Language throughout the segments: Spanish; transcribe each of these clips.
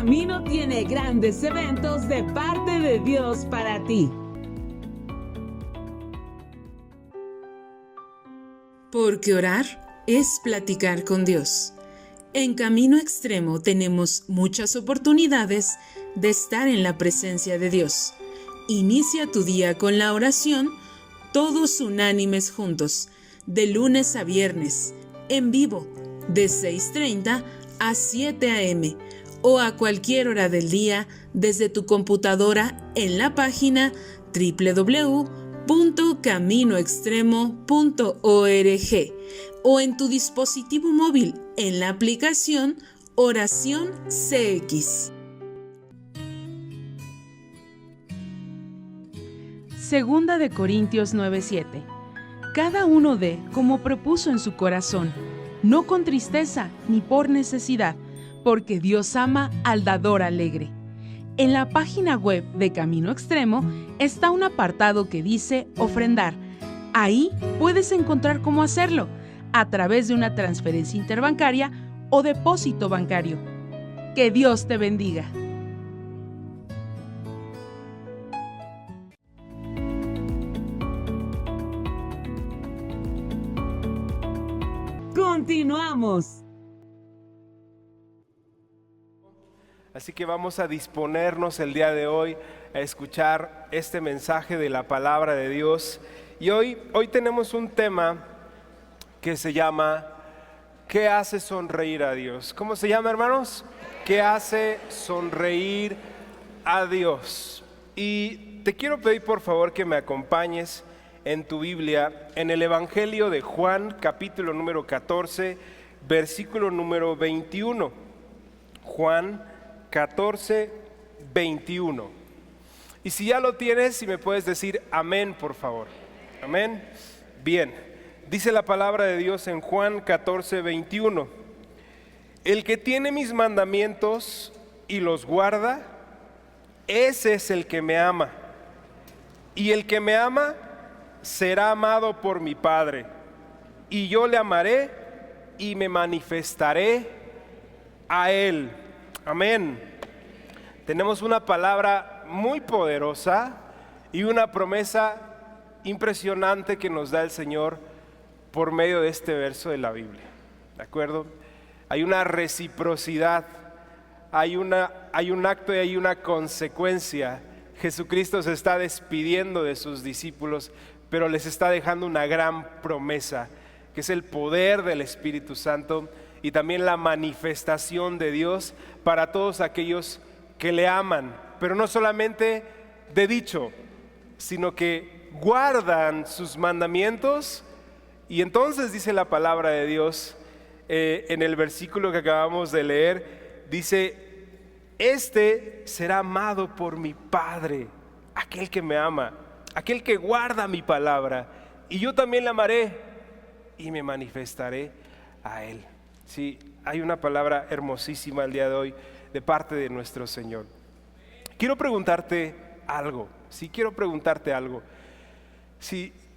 Camino tiene grandes eventos de parte de Dios para ti. Porque orar es platicar con Dios. En Camino Extremo tenemos muchas oportunidades de estar en la presencia de Dios. Inicia tu día con la oración, todos unánimes juntos, de lunes a viernes, en vivo, de 6:30 a 7 a.m. o a cualquier hora del día desde tu computadora en la página www.caminoextremo.org o en tu dispositivo móvil en la aplicación Oración CX. Segunda de Corintios 9:7. Cada uno dé como propuso en su corazón, no con tristeza ni por necesidad, porque Dios ama al dador alegre. En la página web de Camino Extremo está un apartado que dice ofrendar. Ahí puedes encontrar cómo hacerlo, a través de una transferencia interbancaria o depósito bancario. Que Dios te bendiga. Continuamos. Así que vamos a disponernos el día de hoy a escuchar este mensaje de la palabra de Dios. Y hoy tenemos un tema que se llama ¿qué hace sonreír a Dios? ¿Cómo se llama, hermanos? ¿Qué hace sonreír a Dios? Y te quiero pedir por favor que me acompañes en tu Biblia, en el Evangelio de Juan, capítulo número 14, versículo número 21. Juan 14, 21. Y si ya lo tienes, si me puedes decir amén, por favor. Amén. Bien, dice la palabra de Dios en Juan 14, 21. El que tiene mis mandamientos y los guarda, ese es el que me ama. Y el que me ama será amado por mi Padre, y yo le amaré y me manifestaré a él. Amén. Tenemos una palabra muy poderosa y una promesa impresionante que nos da el Señor por medio de este verso de la Biblia. ¿De acuerdo? Hay una reciprocidad, hay un acto y hay una consecuencia. Jesucristo se está despidiendo de sus discípulos, pero les está dejando una gran promesa, que es el poder del Espíritu Santo y también la manifestación de Dios para todos aquellos que le aman, pero no solamente de dicho, sino que guardan sus mandamientos. Y entonces dice la palabra de Dios en el versículo que acabamos de leer, dice: este será amado por mi Padre, aquel que me ama, aquel que guarda mi palabra, y yo también le amaré y me manifestaré a él. Sí, hay una palabra hermosísima el día de hoy de parte de nuestro Señor. Quiero preguntarte algo. Sí,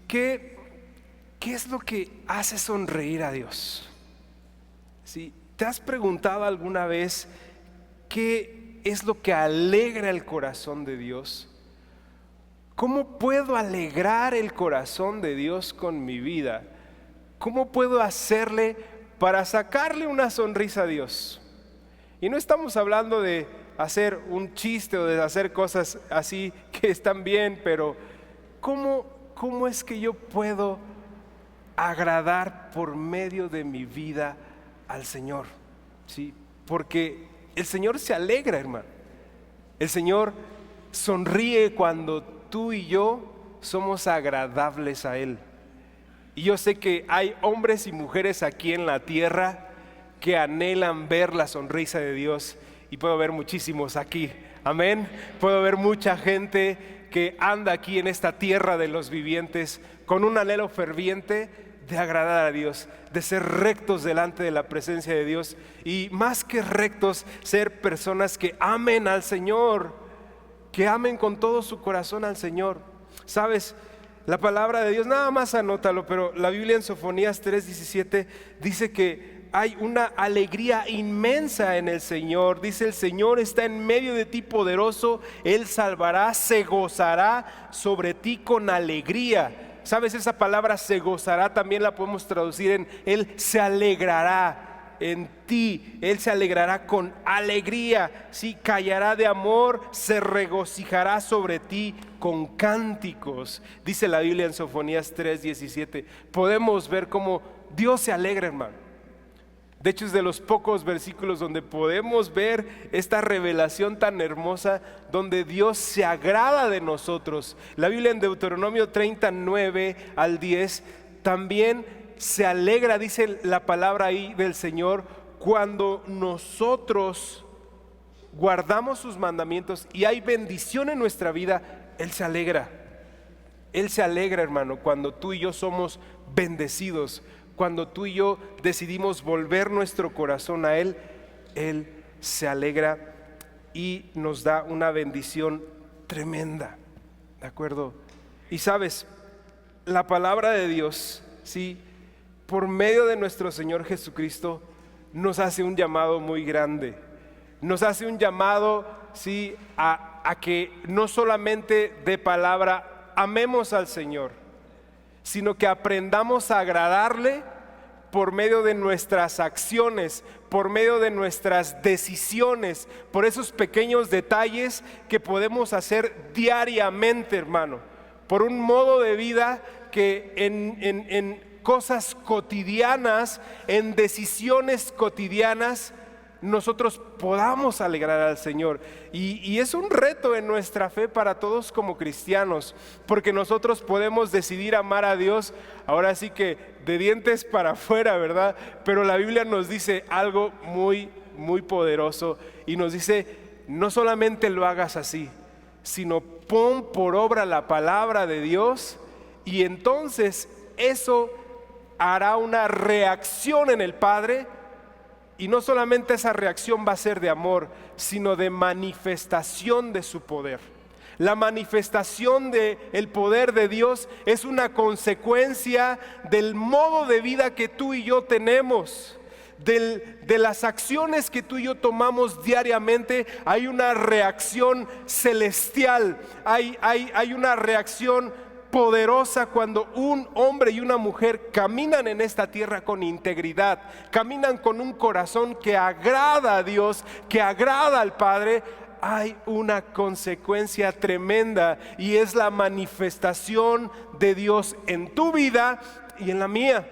¿qué es lo que hace sonreír a Dios? ¿Sí? ¿Te has preguntado alguna vez qué es lo que alegra el corazón de Dios? ¿Cómo puedo alegrar el corazón de Dios con mi vida? ¿Cómo puedo hacerle para sacarle una sonrisa a Dios? Y no estamos hablando de hacer un chiste o de hacer cosas así que están bien, pero ¿cómo es que yo puedo agradar por medio de mi vida al Señor? ¿Sí? Porque el Señor se alegra, hermano. El Señor sonríe cuando tú y yo somos agradables a Él. Y yo sé que hay hombres y mujeres aquí en la tierra que anhelan ver la sonrisa de Dios, y puedo ver muchísimos aquí, amén. Puedo ver mucha gente que anda aquí en esta tierra de los vivientes con un anhelo ferviente de agradar a Dios, de ser rectos delante de la presencia de Dios, y más que rectos, ser personas que amen al Señor, que amen con todo su corazón al Señor. ¿Sabes? La palabra de Dios, nada más anótalo, pero la Biblia en Sofonías 3:17 dice que hay una alegría inmensa en el Señor. Dice: el Señor está en medio de ti poderoso, Él salvará, se gozará sobre ti con alegría. ¿Sabes? Esa palabra se gozará también la podemos traducir en Él se alegrará en ti, Él se alegrará con alegría, ¿sí? Callará de amor, se regocijará sobre ti con cánticos. Dice la Biblia en Sofonías 3:17. Podemos ver cómo Dios se alegra, hermano. De hecho, es de los pocos versículos donde podemos ver esta revelación tan hermosa, donde Dios se agrada de nosotros. La Biblia en Deuteronomio 39:10 también se alegra, dice la palabra ahí del Señor, cuando nosotros guardamos sus mandamientos y hay bendición en nuestra vida. Él se alegra. Él se alegra, hermano, cuando tú y yo somos bendecidos. Cuando tú y yo decidimos volver nuestro corazón a Él, Él se alegra y nos da una bendición tremenda. ¿De acuerdo? Y sabes, la palabra de Dios, sí, por medio de nuestro Señor Jesucristo, nos hace un llamado muy grande. Nos hace un llamado, sí, a que no solamente de palabra amemos al Señor, sino que aprendamos a agradarle por medio de nuestras acciones, por medio de nuestras decisiones, por esos pequeños detalles que podemos hacer diariamente, hermano, por un modo de vida que en cosas cotidianas, en decisiones cotidianas, nosotros podamos alegrar al Señor. Y es un reto en nuestra fe para todos como cristianos, porque nosotros podemos decidir amar a Dios, ahora sí que de dientes para afuera, ¿verdad? Pero la Biblia nos dice algo muy, muy poderoso y nos dice: no solamente lo hagas así, sino pon por obra la palabra de Dios, y entonces eso hará una reacción en el Padre. Y no solamente esa reacción va a ser de amor, sino de manifestación de su poder. La manifestación del poder de Dios es una consecuencia del modo de vida que tú y yo tenemos. De las acciones que tú y yo tomamos diariamente, hay una reacción celestial, hay una reacción poderosa cuando un hombre y una mujer caminan en esta tierra con integridad, caminan con un corazón que agrada a Dios, que agrada al Padre. Hay una consecuencia tremenda y es la manifestación de Dios en tu vida y en la mía.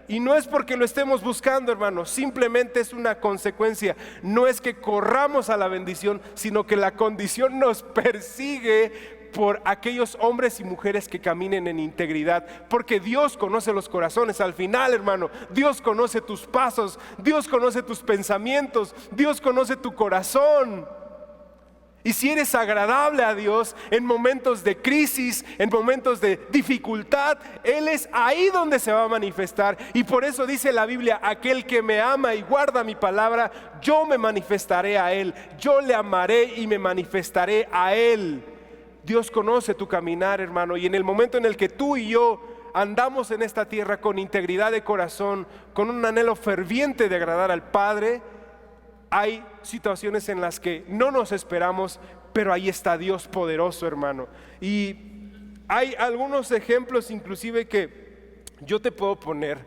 Y no es porque lo estemos buscando, hermanos, simplemente es una consecuencia. No es que corramos a la bendición, sino que la condición nos persigue por aquellos hombres y mujeres que caminen en integridad, porque Dios conoce los corazones. Al final, hermano, Dios conoce tus pasos, Dios conoce tus pensamientos, Dios conoce tu corazón. Y si eres agradable a Dios en momentos de crisis, en momentos de dificultad, Él es ahí donde se va a manifestar. Y por eso dice la Biblia: aquel que me ama y guarda mi palabra, yo me manifestaré a Él, yo le amaré y me manifestaré a Él. Dios conoce tu caminar, hermano, y en el momento en el que tú y yo andamos en esta tierra con integridad de corazón, con un anhelo ferviente de agradar al Padre, hay situaciones en las que no nos esperamos, pero ahí está Dios poderoso, hermano. Y hay algunos ejemplos inclusive que yo te puedo poner,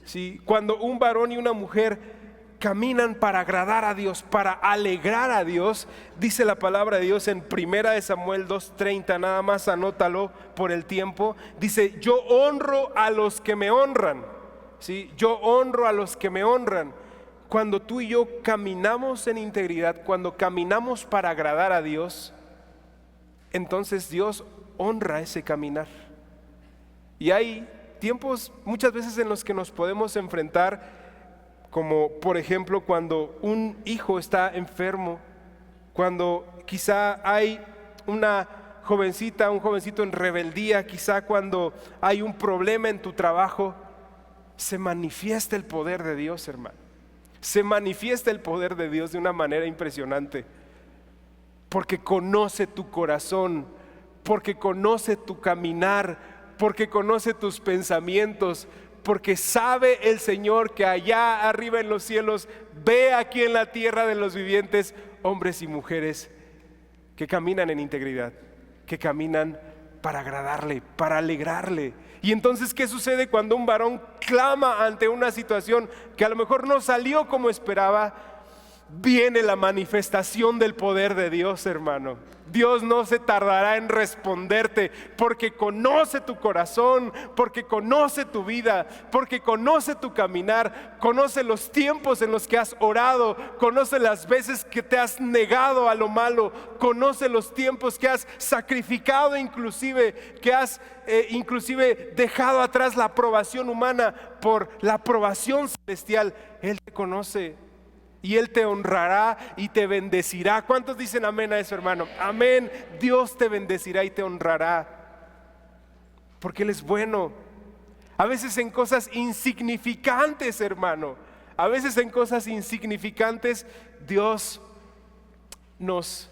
¿sí? Cuando un varón y una mujer caminan para agradar a Dios, para alegrar a Dios, dice la palabra de Dios en 1 Samuel 2:30, nada más anótalo por el tiempo. Dice: yo honro a los que me honran, ¿sí? Yo honro a los que me honran. Cuando tú y yo caminamos en integridad, cuando caminamos para agradar a Dios, entonces Dios honra ese caminar. Y hay tiempos muchas veces en los que nos podemos enfrentar, como por ejemplo cuando un hijo está enfermo, cuando quizá hay una jovencita, un jovencito en rebeldía, quizá cuando hay un problema en tu trabajo, se manifiesta el poder de Dios, hermano. Se manifiesta el poder de Dios de una manera impresionante, porque conoce tu corazón, porque conoce tu caminar, porque conoce tus pensamientos, porque sabe el Señor que allá arriba en los cielos ve aquí en la tierra de los vivientes hombres y mujeres que caminan en integridad, que caminan para agradarle, para alegrarle. Y entonces, ¿qué sucede cuando un varón clama ante una situación que a lo mejor no salió como esperaba? Viene la manifestación del poder de Dios, hermano. Dios no se tardará en responderte, porque conoce tu corazón, porque conoce tu vida, porque conoce tu caminar, conoce los tiempos en los que has orado, conoce las veces que te has negado a lo malo, conoce los tiempos que has sacrificado, inclusive que has inclusive dejado atrás la aprobación humana por la aprobación celestial. Él te conoce. Y Él te honrará y te bendecirá. ¿Cuántos dicen amén a eso, hermano? Amén. Dios te bendecirá y te honrará, porque Él es bueno. A veces en cosas insignificantes, hermano, a veces en cosas insignificantes Dios nos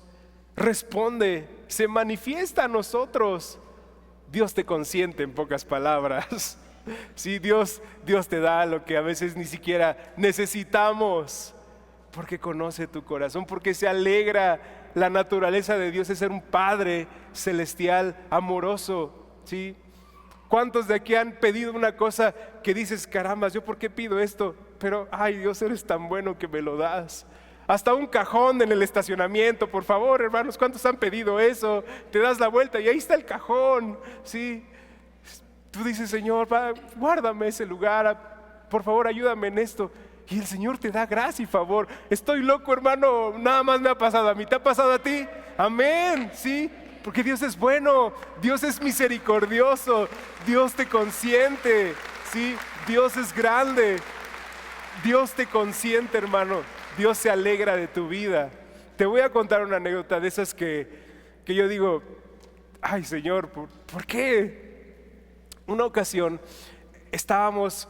responde, se manifiesta a nosotros. Dios te consiente, en pocas palabras. Sí, Dios te da lo que a veces ni siquiera necesitamos, porque conoce tu corazón, porque se alegra. La naturaleza de Dios es ser un Padre celestial, amoroso, ¿sí? ¿Cuántos de aquí han pedido una cosa que dices, caramba, ¿yo por qué pido esto? Pero, ay Dios, eres tan bueno que me lo das. Hasta un cajón en el estacionamiento, por favor, hermanos, ¿cuántos han pedido eso? Te das la vuelta y ahí está el cajón, ¿sí? Tú dices, Señor, guárdame ese lugar, por favor, ayúdame en esto. Y el Señor te da gracia y favor. Estoy loco, hermano, nada más me ha pasado a mí. ¿Te ha pasado a ti? Amén, sí, porque Dios es bueno, Dios es misericordioso, Dios te consiente, sí, Dios es grande, Dios te consiente, hermano, Dios se alegra de tu vida. Te voy a contar una anécdota de esas que yo digo, ay Señor, ¿por qué? Una ocasión estábamos,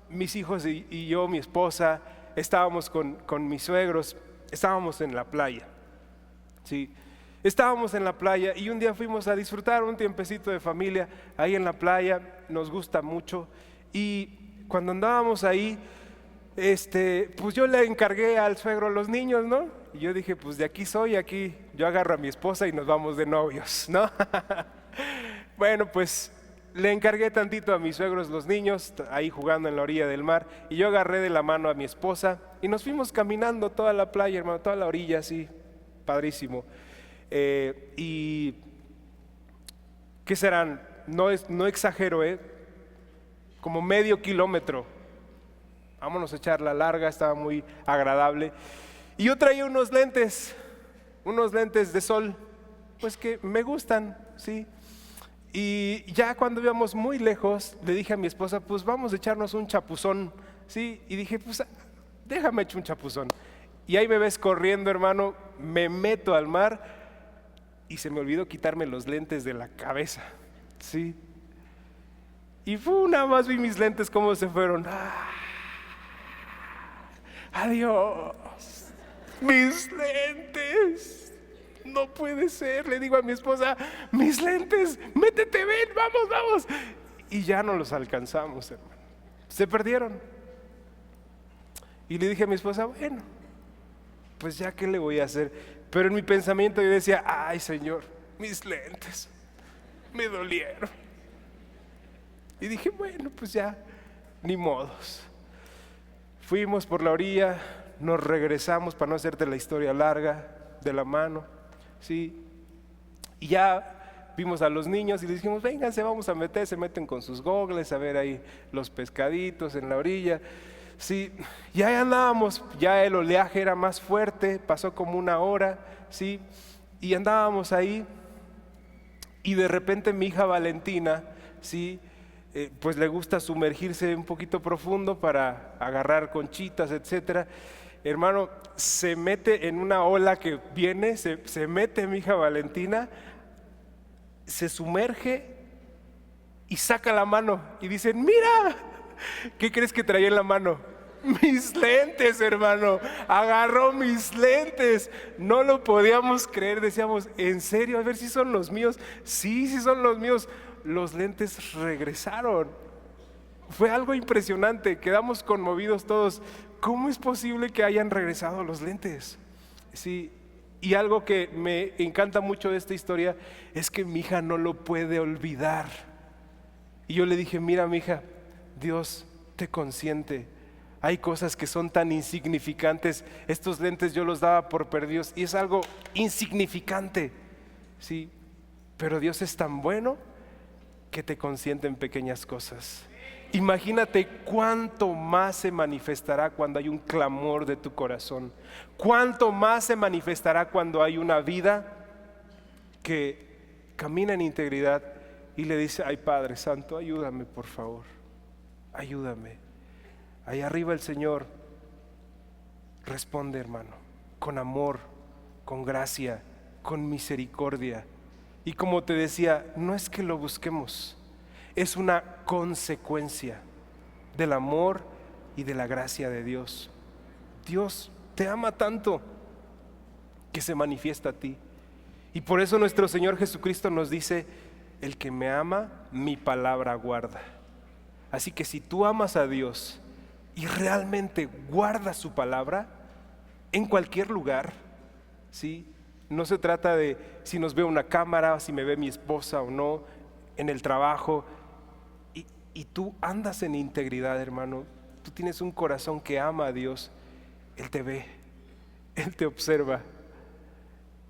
mis hijos y yo, mi esposa, estábamos con mis suegros, estábamos en la playa, ¿sí? Estábamos en la playa y un día fuimos a disfrutar un tiempecito de familia ahí en la playa, nos gusta mucho. Y cuando andábamos ahí, pues yo le encargué al suegro los niños, ¿no? Y yo dije, pues de aquí soy, aquí yo agarro a mi esposa y nos vamos de novios, ¿no? Bueno, pues le encargué tantito a mis suegros los niños, ahí jugando en la orilla del mar, y yo agarré de la mano a mi esposa y nos fuimos caminando toda la playa, hermano, toda la orilla así, padrísimo. Y ¿qué serán? No exagero, como medio kilómetro. Vámonos a echar la larga, estaba muy agradable. Y yo traía unos lentes de sol, pues que me gustan, ¿sí? Y ya cuando íbamos muy lejos, le dije a mi esposa, pues vamos a echarnos un chapuzón, ¿sí? Y dije, pues déjame echar un chapuzón. Y ahí me ves corriendo, hermano, me meto al mar y se me olvidó quitarme los lentes de la cabeza, ¿sí? Y nada más vi mis lentes cómo se fueron. Adiós, mis lentes. No puede ser, le digo a mi esposa, mis lentes, métete, ven, vamos. Y ya no los alcanzamos, hermano. Se perdieron. Y le dije a mi esposa, bueno, pues ya qué le voy a hacer. Pero en mi pensamiento yo decía, ay Señor, mis lentes me dolieron. Y dije, bueno, pues ya, ni modos. Fuimos por la orilla, nos regresamos, para no hacerte la historia larga, de la mano, ¿sí? Y ya vimos a los niños y les dijimos, vénganse, vamos a meter, se meten con sus gogles a ver ahí los pescaditos en la orilla, ¿sí? Y ahí andábamos, ya el oleaje era más fuerte, pasó como una hora, ¿sí? Y andábamos ahí y de repente mi hija Valentina, ¿sí? Pues le gusta sumergirse un poquito profundo para agarrar conchitas, etcétera. Hermano, se mete en una ola que viene, se mete mi hija Valentina, se sumerge y saca la mano y dice, mira, ¿qué crees que traía en la mano? Mis lentes, hermano, agarró mis lentes, no lo podíamos creer, decíamos, ¿en serio? A ver si son los míos. Sí son los míos. Los lentes regresaron. Fue algo impresionante, quedamos conmovidos todos. ¿Cómo es posible que hayan regresado los lentes? Sí, y algo que me encanta mucho de esta historia es que mi hija no lo puede olvidar. Y yo le dije, mira, mi hija, Dios te consiente. Hay cosas que son tan insignificantes. Estos lentes yo los daba por perdidos y es algo insignificante, sí, pero Dios es tan bueno que te consiente en pequeñas cosas. Imagínate cuánto más se manifestará cuando hay un clamor de tu corazón. Cuánto más se manifestará cuando hay una vida que camina en integridad y le dice, ay Padre Santo, ayúdame por favor, ayúdame. Ahí arriba el Señor responde, hermano, con amor, con gracia, con misericordia. Y como te decía, no es que lo busquemos, es una consecuencia del amor y de la gracia de Dios. Dios te ama tanto que se manifiesta a ti. Y por eso nuestro Señor Jesucristo nos dice, el que me ama, mi palabra guarda. Así que si tú amas a Dios y realmente guardas su palabra, en cualquier lugar, ¿sí? No se trata de si nos ve una cámara, si me ve mi esposa o no, en el trabajo, y tú andas en integridad, hermano, tú tienes un corazón que ama a Dios, Él te ve, Él te observa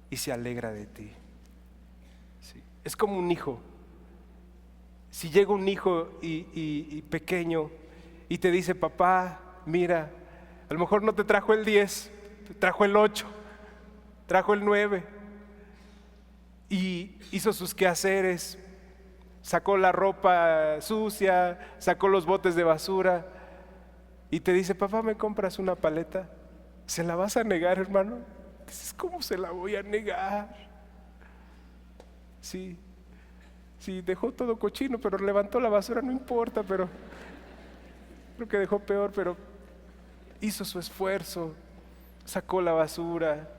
y se alegra de ti. Sí. Es como un hijo. Si llega un hijo y pequeño y te dice, papá, mira, a lo mejor no te trajo el 10, te trajo el 8, trajo el 9 y hizo sus quehaceres, sacó la ropa sucia, sacó los botes de basura y te dice, papá, ¿me compras una paleta? ¿Se la vas a negar, hermano? Dices, ¿cómo se la voy a negar? Sí, dejó todo cochino, pero levantó la basura, no importa, pero creo que dejó peor, pero hizo su esfuerzo, sacó la basura,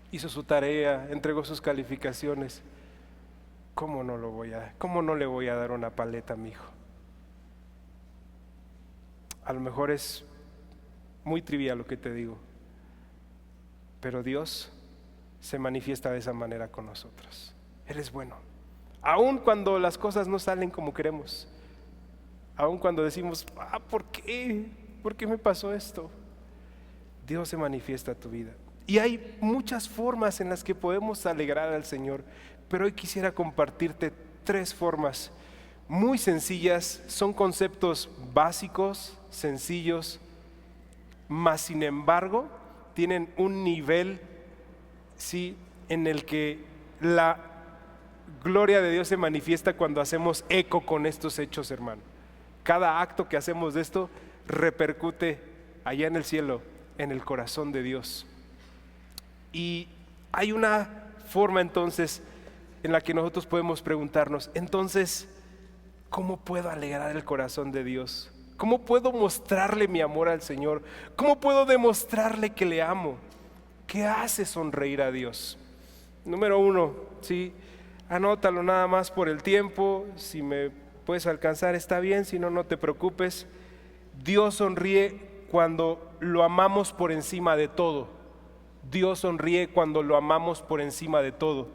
hizo su tarea, entregó sus calificaciones. ¿Cómo no le voy a dar una paleta a mi hijo? A lo mejor es muy trivial lo que te digo, pero Dios se manifiesta de esa manera con nosotros. Él es bueno, aun cuando las cosas no salen como queremos, aun cuando decimos, ¿por qué? ¿Por qué me pasó esto? Dios se manifiesta a tu vida. Y hay muchas formas en las que podemos alegrar al Señor, pero hoy quisiera compartirte 3 formas muy sencillas. Son conceptos básicos, sencillos, mas sin embargo tienen un nivel, sí, en el que la gloria de Dios se manifiesta cuando hacemos eco con estos hechos, hermano. Cada acto que hacemos de esto repercute allá en el cielo, en el corazón de Dios. Y hay una forma entonces en la que nosotros podemos preguntarnos, entonces, ¿cómo puedo alegrar el corazón de Dios? ¿Cómo puedo mostrarle mi amor al Señor? ¿Cómo puedo demostrarle que le amo? ¿Qué hace sonreír a Dios? Número 1, ¿sí? Anótalo nada más por el tiempo, si me puedes alcanzar está bien, si no, no te preocupes. Dios sonríe cuando lo amamos por encima de todo. Dios sonríe cuando lo amamos por encima de todo.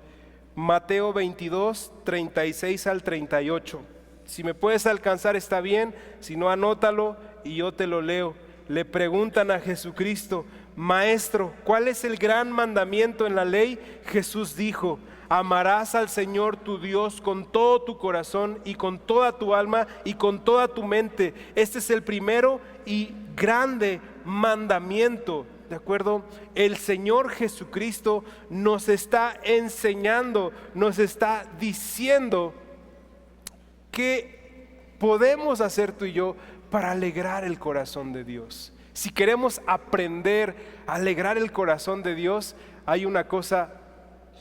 Mateo 22, 36 al 38. Si me puedes alcanzar está bien, si no, anótalo y yo te lo leo. Le preguntan a Jesucristo, Maestro, ¿cuál es el gran mandamiento en la ley? Jesús dijo, amarás al Señor tu Dios con todo tu corazón y con toda tu alma y con toda tu mente. Este es el primero y grande mandamiento. ¿De acuerdo? El Señor Jesucristo nos está enseñando, nos está diciendo qué podemos hacer tú y yo para alegrar el corazón de Dios. Si queremos aprender a alegrar el corazón de Dios, hay una cosa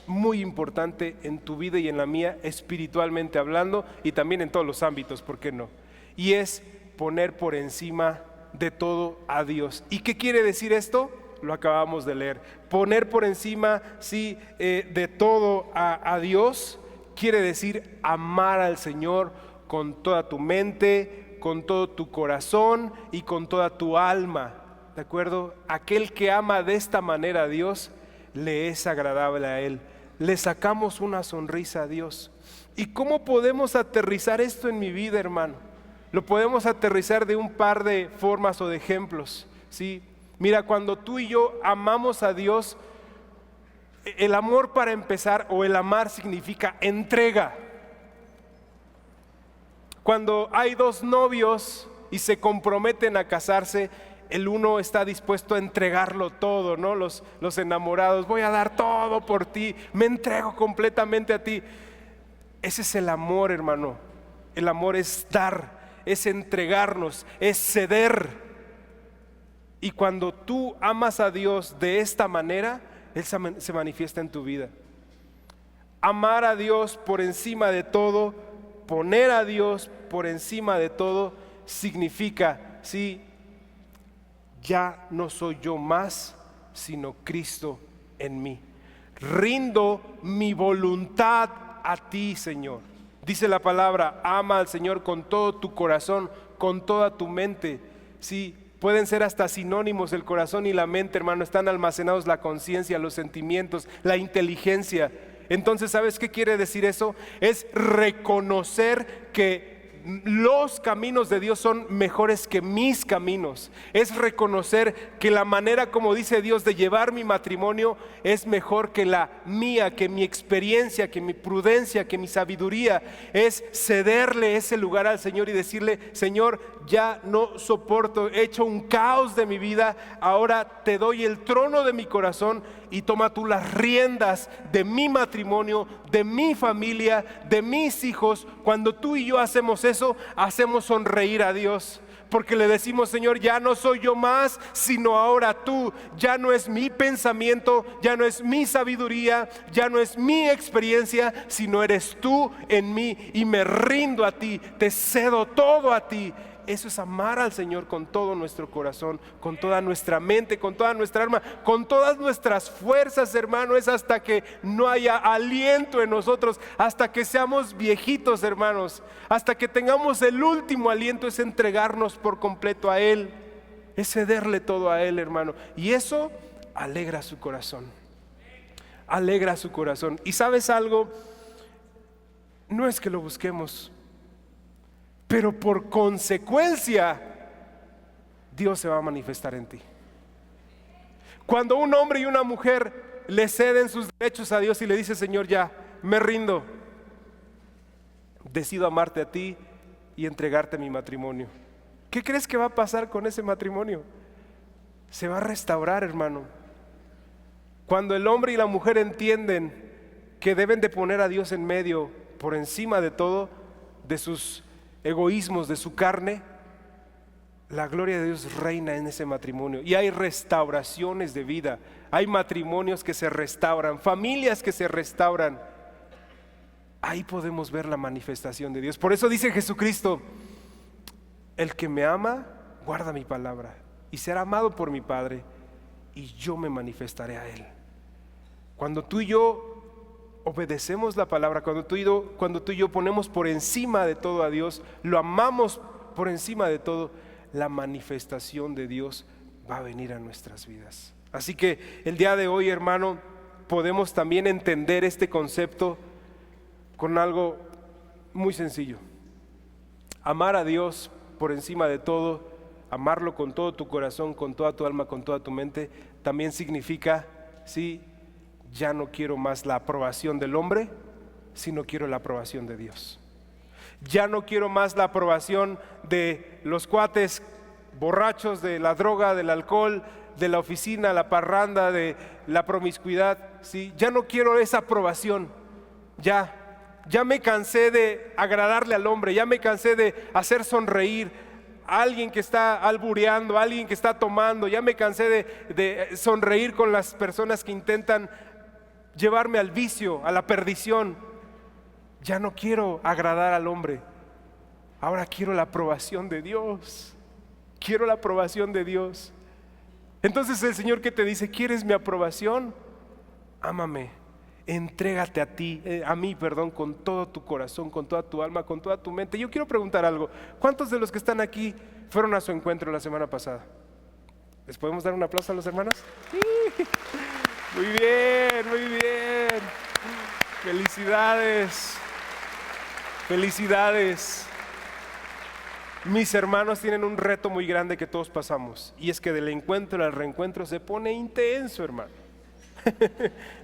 muy importante en tu vida y en la mía, espiritualmente hablando, y también en todos los ámbitos, ¿por qué no? Y es poner por encima de todo a Dios. ¿Y qué quiere decir esto? Lo acabamos de leer. Poner por encima, sí, de todo a Dios quiere decir amar al Señor con toda tu mente, con todo tu corazón y con toda tu alma. ¿De acuerdo? Aquel que ama de esta manera a Dios, le es agradable a Él. Le sacamos una sonrisa a Dios. ¿Y cómo podemos aterrizar esto en mi vida, hermano? Lo podemos aterrizar de un par de formas o de ejemplos, ¿sí? Mira, cuando tú y yo amamos a Dios, el amor, para empezar, o el amar, significa entrega. Cuando hay dos novios y se comprometen a casarse, el uno está dispuesto a entregarlo todo, ¿no? Los enamorados, voy a dar todo por ti, me entrego completamente a ti. Ese es el amor, hermano. El amor es dar, es entregarnos, es ceder. Y cuando tú amas a Dios de esta manera, Él se manifiesta en tu vida. Amar a Dios por encima de todo, poner a Dios por encima de todo, significa, sí, ya no soy yo más, sino Cristo en mí. Rindo mi voluntad a ti, Señor. Dice la palabra, ama al Señor con todo tu corazón, con toda tu mente. Sí, pueden ser hasta sinónimos el corazón y la mente, hermano. Están almacenados la conciencia, los sentimientos, la inteligencia. Entonces, ¿sabes qué quiere decir eso? Es reconocer que los caminos de Dios son mejores que mis caminos. Es reconocer que la manera, como dice Dios, de llevar mi matrimonio es mejor que la mía, que mi experiencia, que mi prudencia, que mi sabiduría. Es cederle ese lugar al Señor y decirle, Señor, ya no soporto, he hecho un caos de mi vida, ahora te doy el trono de mi corazón y toma tú las riendas de mi matrimonio, de mi familia, de mis hijos. Cuando tú y yo hacemos eso, hacemos sonreír a Dios, porque le decimos, Señor, ya no soy yo más, sino ahora tú. Ya no es mi pensamiento, ya no es mi sabiduría, ya no es mi experiencia, sino eres tú en mí, y me rindo a ti, te cedo todo a ti. Eso es amar al Señor con todo nuestro corazón, con toda nuestra mente, con toda nuestra alma, con todas nuestras fuerzas, hermano. Es hasta que no haya aliento en nosotros, hasta que seamos viejitos, hermanos, hasta que tengamos el último aliento. Es entregarnos por completo a Él, es cederle todo a Él, hermano. Y eso alegra su corazón, alegra su corazón. Y ¿sabes algo? No es que lo busquemos, pero por consecuencia Dios se va a manifestar en ti. Cuando un hombre y una mujer le ceden sus derechos a Dios y le dice, Señor, ya me rindo, decido amarte a ti y entregarte mi matrimonio, ¿qué crees que va a pasar con ese matrimonio? Se va a restaurar, hermano. Cuando el hombre y la mujer entienden que deben de poner a Dios en medio, por encima de todo, de sus egoísmos, de su carne, la gloria de Dios reina en ese matrimonio. Y hay restauraciones de vida, hay matrimonios que se restauran, familias que se restauran. Ahí podemos ver la manifestación de Dios. Por eso dice Jesucristo, el que me ama, guarda mi palabra, y será amado por mi Padre, y yo me manifestaré a él. Cuando tú y yo obedecemos la palabra, cuando tú y yo ponemos por encima de todo a Dios, lo amamos por encima de todo, la manifestación de Dios va a venir a nuestras vidas. Así que el día de hoy, hermano, podemos también entender este concepto con algo muy sencillo. Amar a Dios por encima de todo, amarlo con todo tu corazón, con toda tu alma, con toda tu mente, también significa, sí, ya no quiero más la aprobación del hombre, sino quiero la aprobación de Dios. Ya no quiero más la aprobación de los cuates borrachos, de la droga, del alcohol, de la oficina, la parranda, de la promiscuidad, ¿sí? Ya no quiero esa aprobación. Ya me cansé de agradarle al hombre, ya me cansé de hacer sonreír a alguien que está albureando, a alguien que está tomando. Ya me cansé de sonreír con las personas que intentan llevarme al vicio, a la perdición. Ya no quiero agradar al hombre, ahora quiero la aprobación de Dios. Quiero la aprobación de Dios. Entonces el Señor, que te dice, ¿quieres mi aprobación? Ámame. Entrégate a mí, con todo tu corazón, con toda tu alma, con toda tu mente. Yo quiero preguntar algo. ¿Cuántos de los que están aquí fueron a su encuentro la semana pasada? ¿Les podemos dar un aplauso a los hermanos? Sí. Muy bien, muy bien. Felicidades. Felicidades. Mis hermanos tienen un reto muy grande que todos pasamos, y es que del encuentro al reencuentro se pone intenso, hermano.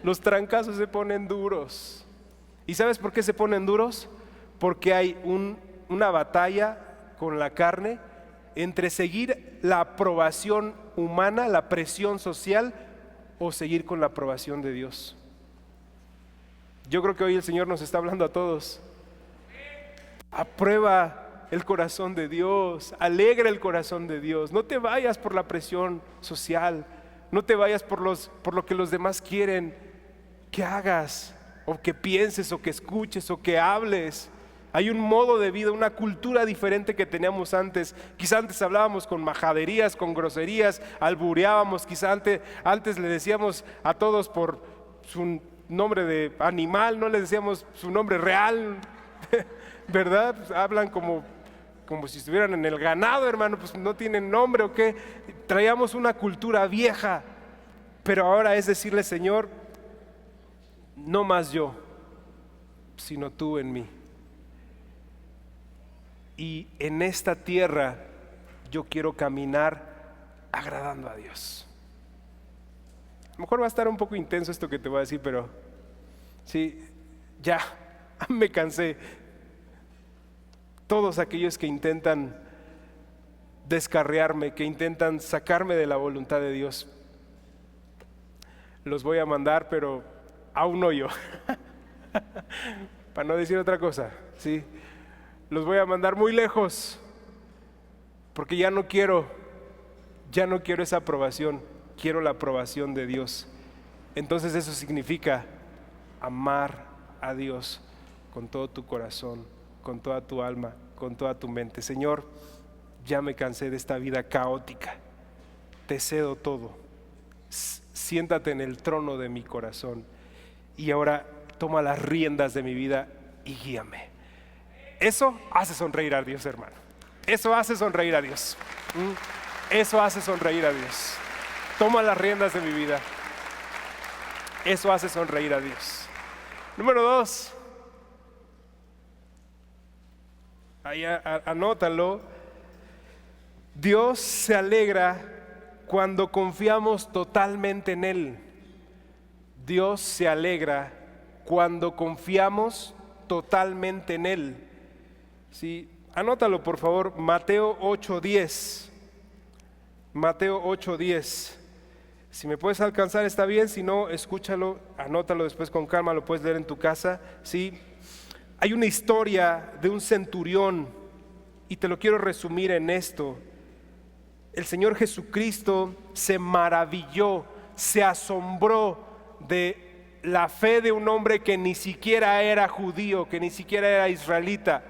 Los trancazos se ponen duros. ¿Y sabes por qué se ponen duros? Porque hay una batalla con la carne entre seguir la aprobación humana, la presión social, o seguir con la aprobación de Dios. Yo creo que hoy el Señor nos está hablando a todos. Aprueba el corazón de Dios, alegra el corazón de Dios. No te vayas por la presión social, no te vayas por lo que los demás quieren que hagas, o que pienses, o que escuches, o que hables. Hay un modo de vida, una cultura diferente que teníamos antes. Quizá antes hablábamos con majaderías, con groserías, albureábamos, quizá antes le decíamos a todos por su nombre de animal, no les decíamos su nombre real, ¿verdad? Pues hablan como si estuvieran en el ganado, hermano, pues no tienen nombre o qué. Traíamos una cultura vieja, pero ahora es decirle: Señor, no más yo, sino tú en mí. Y en esta tierra yo quiero caminar agradando a Dios. A lo mejor va a estar un poco intenso esto que te voy a decir, pero sí, ya me cansé. Todos aquellos que intentan descarriarme, que intentan sacarme de la voluntad de Dios, los voy a mandar, pero a un hoyo. Para no decir otra cosa, ¿sí? Los voy a mandar muy lejos, porque ya no quiero esa aprobación, quiero la aprobación de Dios. Entonces eso significa amar a Dios con todo tu corazón, con toda tu alma, con toda tu mente. Señor, ya me cansé de esta vida caótica, te cedo todo, siéntate en el trono de mi corazón y ahora toma las riendas de mi vida y guíame. Eso hace sonreír a Dios, hermano. Eso hace sonreír a Dios. Eso hace sonreír a Dios. Toma las riendas de mi vida. Eso hace sonreír a Dios. Número 2. Ahí anótalo. Dios se alegra cuando confiamos totalmente en Él. Dios se alegra cuando confiamos totalmente en Él. Sí, anótalo por favor, Mateo 8:10. Mateo 8:10. Si me puedes alcanzar está bien, si no, escúchalo, anótalo después con calma, lo puedes leer en tu casa. Sí, hay una historia de un centurión y te lo quiero resumir en esto. El Señor Jesucristo se maravilló, se asombró de la fe de un hombre que ni siquiera era judío, que ni siquiera era israelita.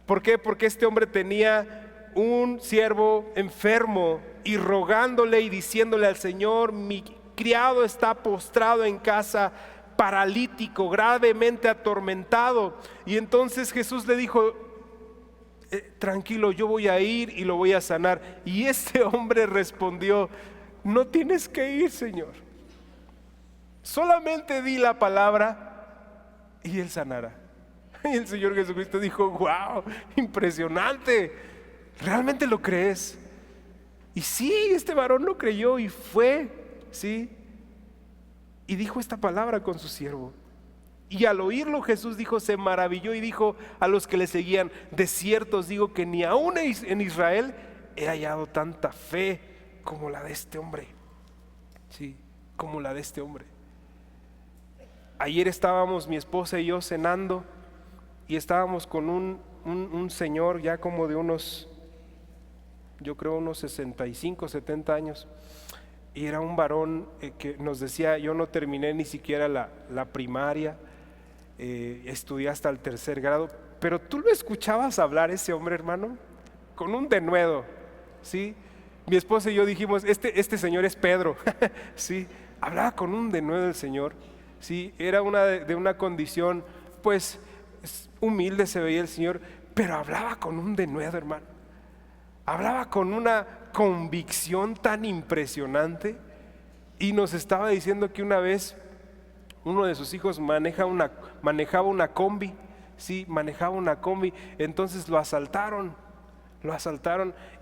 ¿Por qué? Porque este hombre tenía un siervo enfermo y rogándole y diciéndole al Señor: mi criado está postrado en casa, paralítico, gravemente atormentado. Y entonces Jesús le dijo: tranquilo, yo voy a ir y lo voy a sanar. Y este hombre respondió: no tienes que ir, Señor, solamente di la palabra y él sanará. Y el Señor Jesucristo dijo: wow, impresionante, ¿realmente lo crees? Y sí, este varón lo creyó y fue, sí, y dijo esta palabra con su siervo. Y al oírlo Jesús dijo, se maravilló y dijo a los que le seguían: de cierto os digo que ni aún en Israel he hallado tanta fe como la de este hombre. Sí, como la de este hombre. Ayer estábamos mi esposa y yo cenando y estábamos con un señor ya como de unos, yo creo unos 65, 70 años. Y era un varón que nos decía: yo no terminé ni siquiera la primaria, estudié hasta el 3er grado. Pero tú lo escuchabas hablar, ese hombre, hermano, con un denuedo, ¿sí? Mi esposa y yo dijimos: este señor es Pedro, ¿sí? Hablaba con un denuedo el Señor. ¿sí? Era de una condición, pues, humilde se veía el Señor, pero hablaba con un denuedo, hermano. Hablaba con una convicción tan impresionante, y nos estaba diciendo que una vez uno de sus hijos manejaba una combi, sí, manejaba una combi, entonces lo asaltaron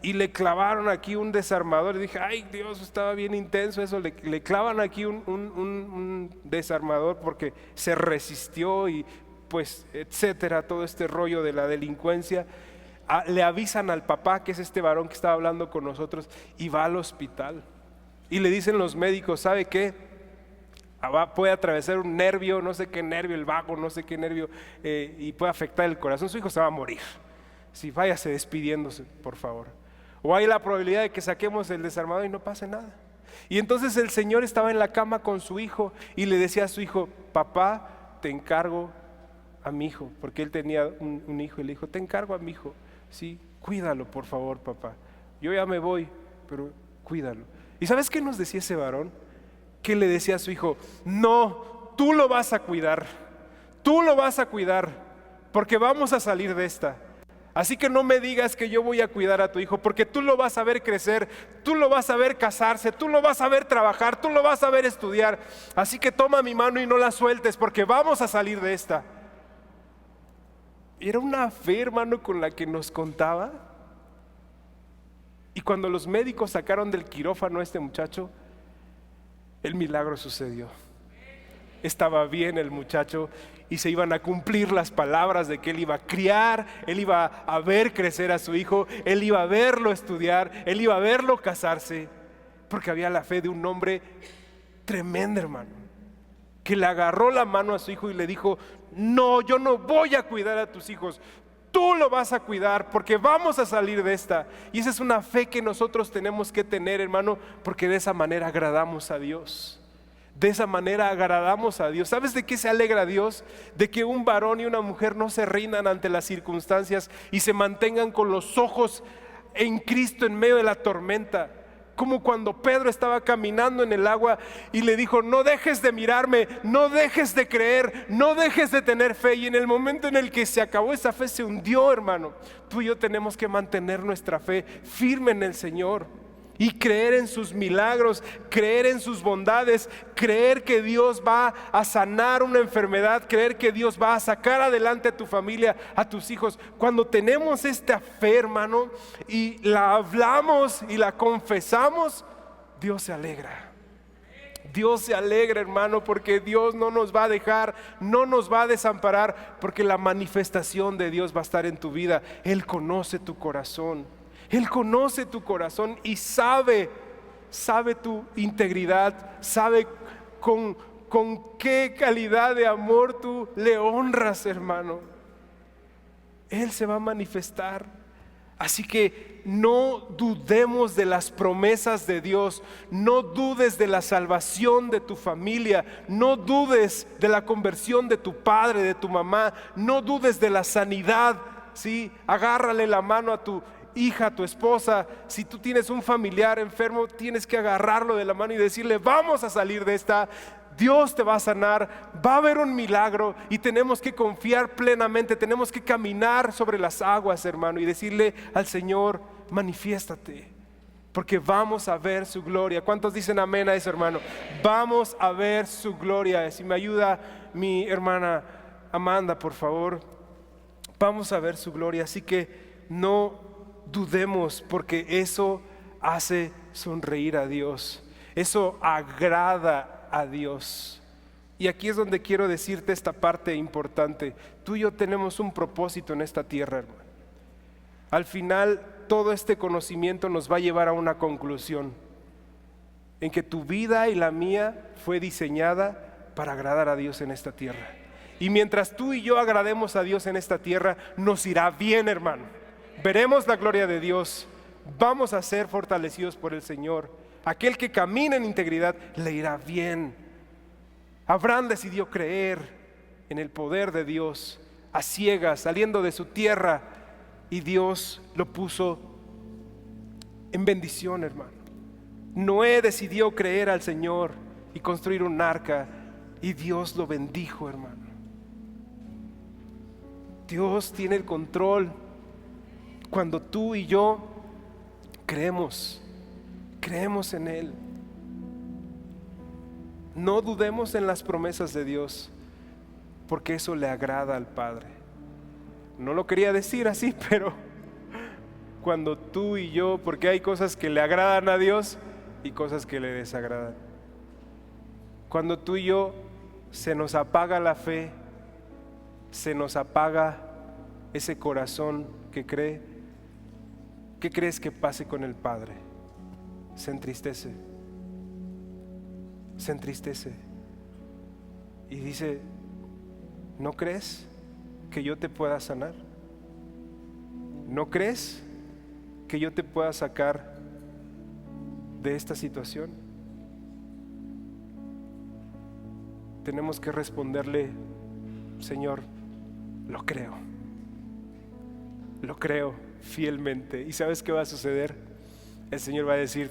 y le clavaron aquí un desarmador. Y dije, ay Dios, estaba bien intenso eso, le clavan aquí un desarmador porque se resistió y pues etcétera, todo este rollo de la delincuencia. Le avisan al papá, que es este varón que estaba hablando con nosotros, y va al hospital y le dicen los médicos, ¿sabe qué? Puede atravesar un nervio, no sé qué nervio, el vago, no sé qué nervio, y puede afectar el corazón, su hijo se va a morir. Si váyase despidiéndose, por favor. O hay la probabilidad de que saquemos el desarmador y no pase nada. Y entonces el Señor estaba en la cama con su hijo y le decía a su hijo, papá, te encargo a mi hijo, porque él tenía un hijo, y le dijo, te encargo a mi hijo, sí, cuídalo por favor, papá. Yo ya me voy, pero cuídalo. ¿Y sabes qué nos decía ese varón? Que le decía a su hijo, no, tú lo vas a cuidar, porque vamos a salir de esta. Así que no me digas que yo voy a cuidar a tu hijo, porque tú lo vas a ver crecer, tú lo vas a ver casarse, tú lo vas a ver trabajar, tú lo vas a ver estudiar. Así que toma mi mano y no la sueltes, porque vamos a salir de esta. Era una fe, hermano, con la que nos contaba. Y cuando los médicos sacaron del quirófano a este muchacho, el milagro sucedió. Estaba bien el muchacho y se iban a cumplir las palabras de que él iba a criar, él iba a ver crecer a su hijo, él iba a verlo estudiar, él iba a verlo casarse, porque había la fe de un hombre tremendo, hermano, que le agarró la mano a su hijo y le dijo, no, yo no voy a cuidar a tus hijos, tú lo vas a cuidar, porque vamos a salir de esta. Y esa es una fe que nosotros tenemos que tener, hermano, porque de esa manera agradamos a Dios. De esa manera agradamos a Dios. ¿Sabes de qué se alegra Dios? De que un varón y una mujer no se rindan ante las circunstancias y se mantengan con los ojos en Cristo en medio de la tormenta. Como cuando Pedro estaba caminando en el agua y le dijo, no dejes de mirarme, no dejes de creer, no dejes de tener fe. Y en el momento en el que se acabó esa fe, se hundió, hermano. Tú y yo tenemos que mantener nuestra fe firme en el Señor y creer en sus milagros, creer en sus bondades, creer que Dios va a sanar una enfermedad, creer que Dios va a sacar adelante a tu familia, a tus hijos. Cuando tenemos esta fe, hermano, y la hablamos y la confesamos, Dios se alegra. Dios se alegra, hermano, porque Dios no nos va a dejar, no nos va a desamparar, porque la manifestación de Dios va a estar en tu vida. Él conoce tu corazón. Él conoce tu corazón y sabe tu integridad, sabe con qué calidad de amor tú le honras, hermano. Él se va a manifestar. Así que no dudemos de las promesas de Dios, no dudes de la salvación de tu familia, no dudes de la conversión de tu padre, de tu mamá, no dudes de la sanidad, ¿sí? Agárrale la mano a tu hija, a tu esposa. Si tú tienes un familiar enfermo, tienes que agarrarlo de la mano y decirle, vamos a salir de esta. Dios te va a sanar, va a haber un milagro y tenemos que confiar plenamente, tenemos que caminar sobre las aguas, hermano, y decirle al Señor, manifiéstate, porque vamos a ver su gloria. ¿Cuántos dicen amén a eso, hermano? Vamos a ver su gloria. Si me ayuda mi hermana Amanda, por favor. Vamos a ver su gloria, así que no dudemos, porque eso hace sonreír a Dios, eso agrada a Dios. Y aquí es donde quiero decirte esta parte importante. Tú y yo tenemos un propósito en esta tierra, hermano. Al final, todo este conocimiento nos va a llevar a una conclusión, en que tu vida y la mía fue diseñada para agradar a Dios en esta tierra. Y mientras tú y yo agrademos a Dios en esta tierra, nos irá bien, hermano. Veremos la gloria de Dios, vamos a ser fortalecidos por el Señor. Aquel que camina en integridad le irá bien. Abraham decidió creer en el poder de Dios a ciegas, saliendo de su tierra, y Dios lo puso en bendición, hermano. Noé decidió creer al Señor y construir un arca. Y Dios lo bendijo, hermano. Dios tiene el control cuando tú y yo creemos en Él. No dudemos en las promesas de Dios, porque eso le agrada al Padre. No lo quería decir así, pero cuando tú y yo, porque hay cosas que le agradan a Dios y cosas que le desagradan. Cuando tú y yo se nos apaga la fe, se nos apaga ese corazón que cree, ¿qué crees que pase con el Padre? Se entristece. Se entristece y dice: ¿no crees que yo te pueda sanar? ¿No crees que yo te pueda sacar de esta situación? Tenemos que responderle: Señor, lo creo fielmente. ¿Y sabes qué va a suceder? El Señor va a decir: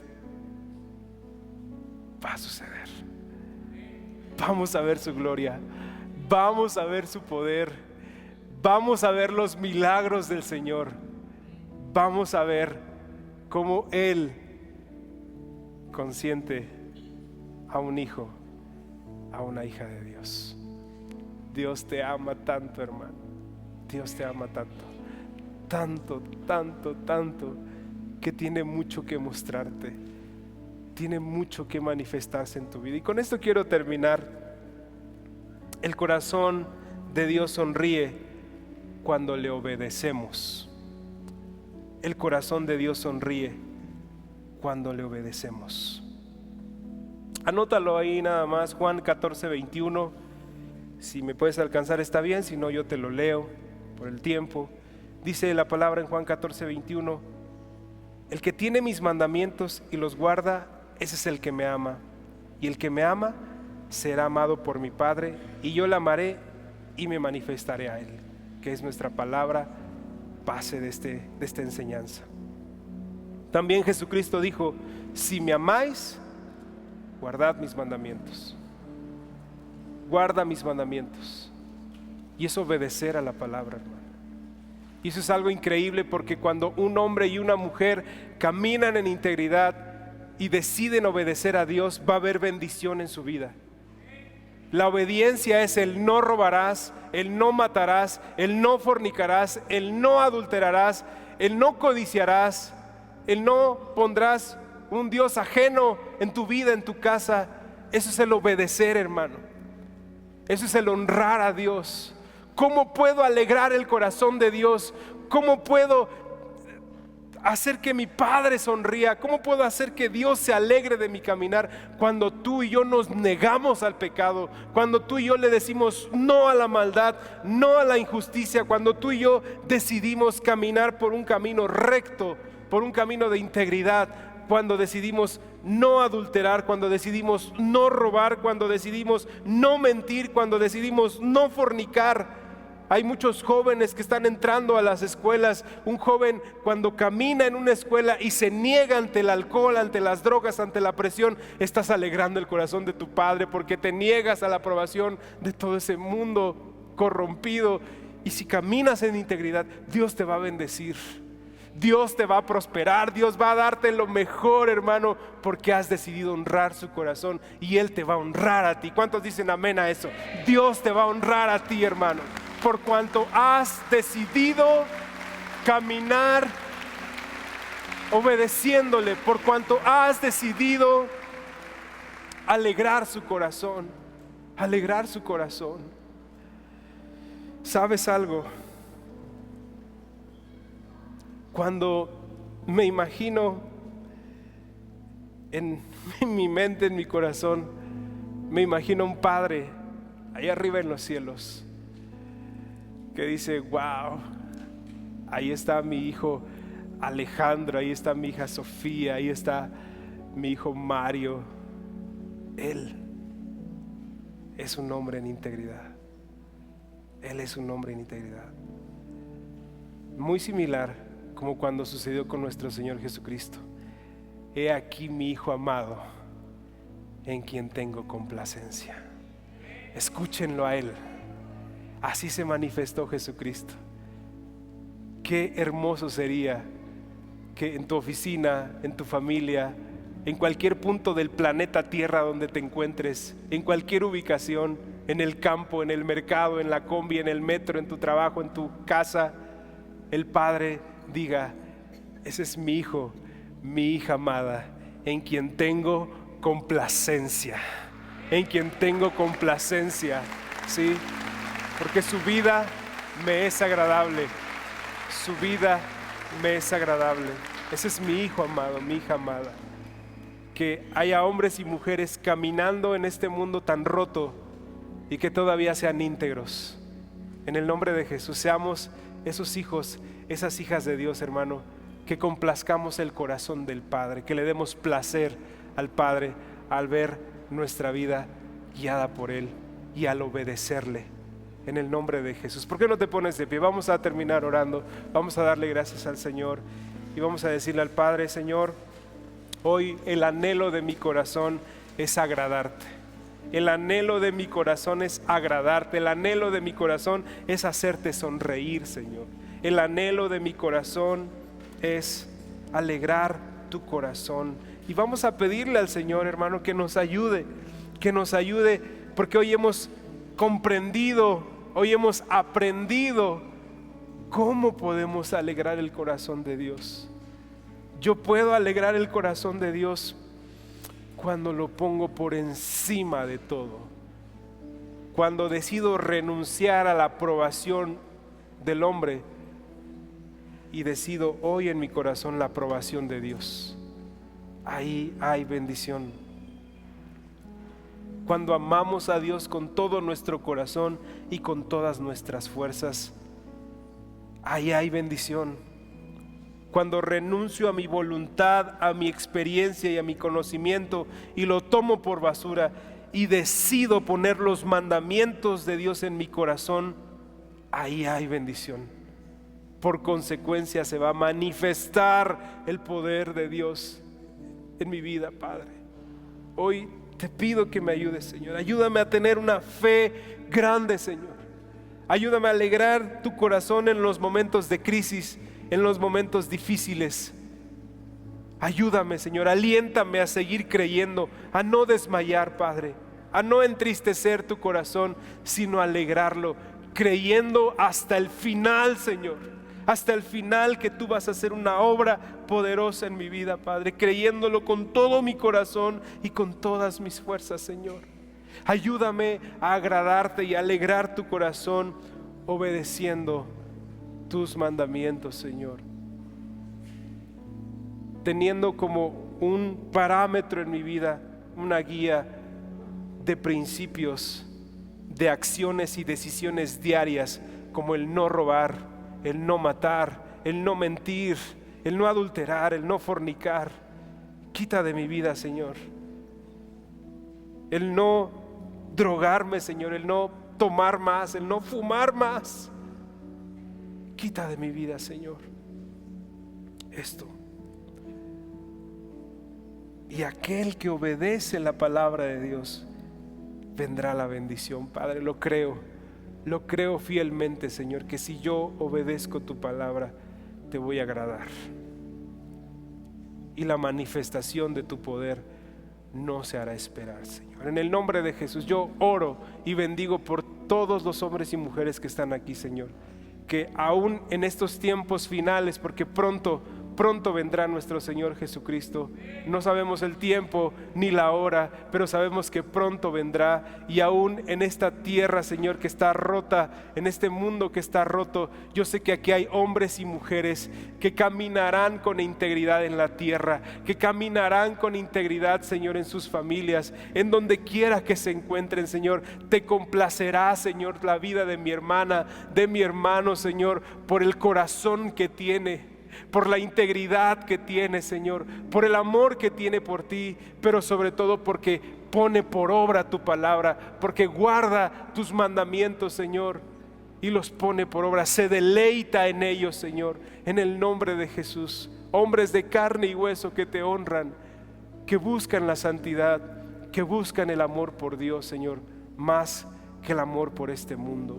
va a suceder. Vamos a ver su gloria, vamos a ver su poder, vamos a ver los milagros del Señor, vamos a ver cómo Él consiente a un hijo, a una hija de Dios. Dios te ama tanto, hermano. Dios te ama tanto, tanto, tanto, tanto, que tiene mucho que mostrarte, tiene mucho que manifestarse en tu vida. Y con esto quiero terminar. El corazón de Dios sonríe cuando le obedecemos. El corazón de Dios sonríe cuando le obedecemos. Anótalo ahí nada más, Juan 14:21. Si me puedes alcanzar está bien, si no yo te lo leo por el tiempo. Dice la palabra en Juan 14:21: el que tiene mis mandamientos y los guarda, ese es el que me ama. Y el que me ama será amado por mi Padre, y yo le amaré y me manifestaré a Él. Que es nuestra palabra base de esta enseñanza. También Jesucristo dijo: si me amáis, guardad mis mandamientos. Guarda mis mandamientos. Y es obedecer a la palabra, hermano. Y eso es algo increíble, porque cuando un hombre y una mujer caminan en integridad y deciden obedecer a Dios, va a haber bendición en su vida. La obediencia es el no robarás, el no matarás, el no fornicarás, el no adulterarás, el no codiciarás, el no pondrás un Dios ajeno en tu vida, en tu casa. Eso es el obedecer, hermano. Eso es el honrar a Dios. ¿Cómo puedo alegrar el corazón de Dios? ¿Cómo puedo hacer que mi Padre sonría? ¿Cómo puedo hacer que Dios se alegre de mi caminar? Cuando tú y yo nos negamos al pecado, cuando tú y yo le decimos no a la maldad, no a la injusticia, cuando tú y yo decidimos caminar por un camino recto, por un camino de integridad, cuando decidimos no adulterar, cuando decidimos no robar, cuando decidimos no mentir, cuando decidimos no fornicar. Hay muchos jóvenes que están entrando a las escuelas. Un joven cuando camina en una escuela y se niega ante el alcohol, ante las drogas, ante la presión, estás alegrando el corazón de tu Padre, porque te niegas a la aprobación de todo ese mundo corrompido. Y si caminas en integridad, Dios te va a bendecir, Dios te va a prosperar, Dios va a darte lo mejor, hermano, porque has decidido honrar su corazón y Él te va a honrar a ti. ¿Cuántos dicen amén a eso? Dios te va a honrar a ti, hermano, por cuanto has decidido caminar obedeciéndole, por cuanto has decidido alegrar su corazón, alegrar su corazón. ¿Sabes algo? Cuando me imagino en mi mente, en mi corazón, me imagino un padre allá arriba en los cielos que dice: wow, ahí está mi hijo Alejandro, ahí está mi hija Sofía, ahí está mi hijo Mario. Él es un hombre en integridad. Él es un hombre en integridad. Muy similar como cuando sucedió con nuestro Señor Jesucristo. He aquí mi Hijo amado, en quien tengo complacencia. Escúchenlo a Él. Así se manifestó Jesucristo. Qué hermoso sería que en tu oficina, en tu familia, en cualquier punto del planeta Tierra donde te encuentres, en cualquier ubicación, en el campo, en el mercado, en la combi, en el metro, en tu trabajo, en tu casa, el Padre diga: ese es mi hijo, mi hija amada, en quien tengo complacencia, en quien tengo complacencia, ¿sí? Porque su vida me es agradable, su vida me es agradable. Ese es mi hijo amado, mi hija amada. Que haya hombres y mujeres caminando en este mundo tan roto y que todavía sean íntegros. En el nombre de Jesús, seamos esos hijos, esas hijas de Dios, hermano, que complazcamos el corazón del Padre, que le demos placer al Padre al ver nuestra vida guiada por Él y al obedecerle. En el nombre de Jesús. ¿Por qué no te pones de pie? Vamos a terminar orando. Vamos a darle gracias al Señor y vamos a decirle al Padre: Señor, hoy el anhelo de mi corazón es agradarte. El anhelo de mi corazón es agradarte. El anhelo de mi corazón es hacerte sonreír, Señor. El anhelo de mi corazón es alegrar tu corazón. Y vamos a pedirle al Señor, hermano, que nos ayude, porque hoy hemos comprendido, hoy hemos aprendido cómo podemos alegrar el corazón de Dios. Yo puedo alegrar el corazón de Dios cuando lo pongo por encima de todo, cuando decido renunciar a la aprobación del hombre y decido hoy en mi corazón la aprobación de Dios. Ahí hay bendición. Cuando amamos a Dios con todo nuestro corazón y con todas nuestras fuerzas, ahí hay bendición. Cuando renuncio a mi voluntad, a mi experiencia y a mi conocimiento y lo tomo por basura y decido poner los mandamientos de Dios en mi corazón, ahí hay bendición. Por consecuencia se va a manifestar el poder de Dios en mi vida, Padre. Hoy te pido que me ayudes, Señor. Ayúdame a tener una fe grande, Señor. Ayúdame a alegrar tu corazón en los momentos de crisis, en los momentos difíciles. Ayúdame, Señor. Aliéntame a seguir creyendo, a no desmayar, Padre, a no entristecer tu corazón, sino a alegrarlo, creyendo hasta el final, Señor. Hasta el final que tú vas a hacer una obra poderosa en mi vida, Padre, creyéndolo con todo mi corazón y con todas mis fuerzas, Señor. Ayúdame a agradarte y a alegrar tu corazón obedeciendo tus mandamientos, Señor. Teniendo como un parámetro en mi vida, una guía de principios, de acciones y decisiones diarias, como el no robar, el no matar, el no mentir, el no adulterar, el no fornicar. Quita de mi vida, Señor, el no drogarme, Señor, el no tomar más, el no fumar más. Quita de mi vida, Señor, esto. Y aquel que obedece la palabra de Dios, vendrá la bendición, Padre. Lo creo fielmente, Señor, que si yo obedezco tu palabra, te voy a agradar. Y la manifestación de tu poder no se hará esperar, Señor. En el nombre de Jesús, yo oro y bendigo por todos los hombres y mujeres que están aquí, Señor. Que aún en estos tiempos finales, porque pronto vendrá nuestro Señor Jesucristo. No sabemos el tiempo ni la hora, pero sabemos que pronto vendrá. Y aún en esta tierra, Señor, que está rota, en este mundo que está roto, yo sé que aquí hay hombres y mujeres que caminarán con integridad en la tierra, que caminarán con integridad, Señor, en sus familias, en donde quiera que se encuentren, Señor. Te complacerá, Señor, la vida de mi hermana, de mi hermano, Señor, por el corazón que tiene, por la integridad que tiene, Señor, por el amor que tiene por ti, pero sobre todo porque pone por obra tu palabra, porque guarda tus mandamientos, Señor, y los pone por obra, se deleita en ellos, Señor, en el nombre de Jesús. Hombres de carne y hueso que te honran, que buscan la santidad, que buscan el amor por Dios, Señor, más que el amor por este mundo.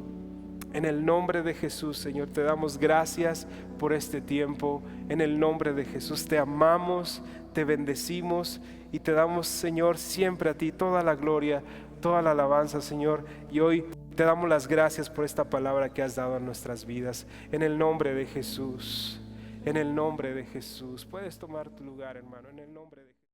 En el nombre de Jesús, Señor, te damos gracias por este tiempo. En el nombre de Jesús te amamos, te bendecimos y te damos, Señor, siempre a ti toda la gloria, toda la alabanza, Señor. Y hoy te damos las gracias por esta palabra que has dado a nuestras vidas. En el nombre de Jesús, en el nombre de Jesús. Puedes tomar tu lugar, hermano, en el nombre de Jesús.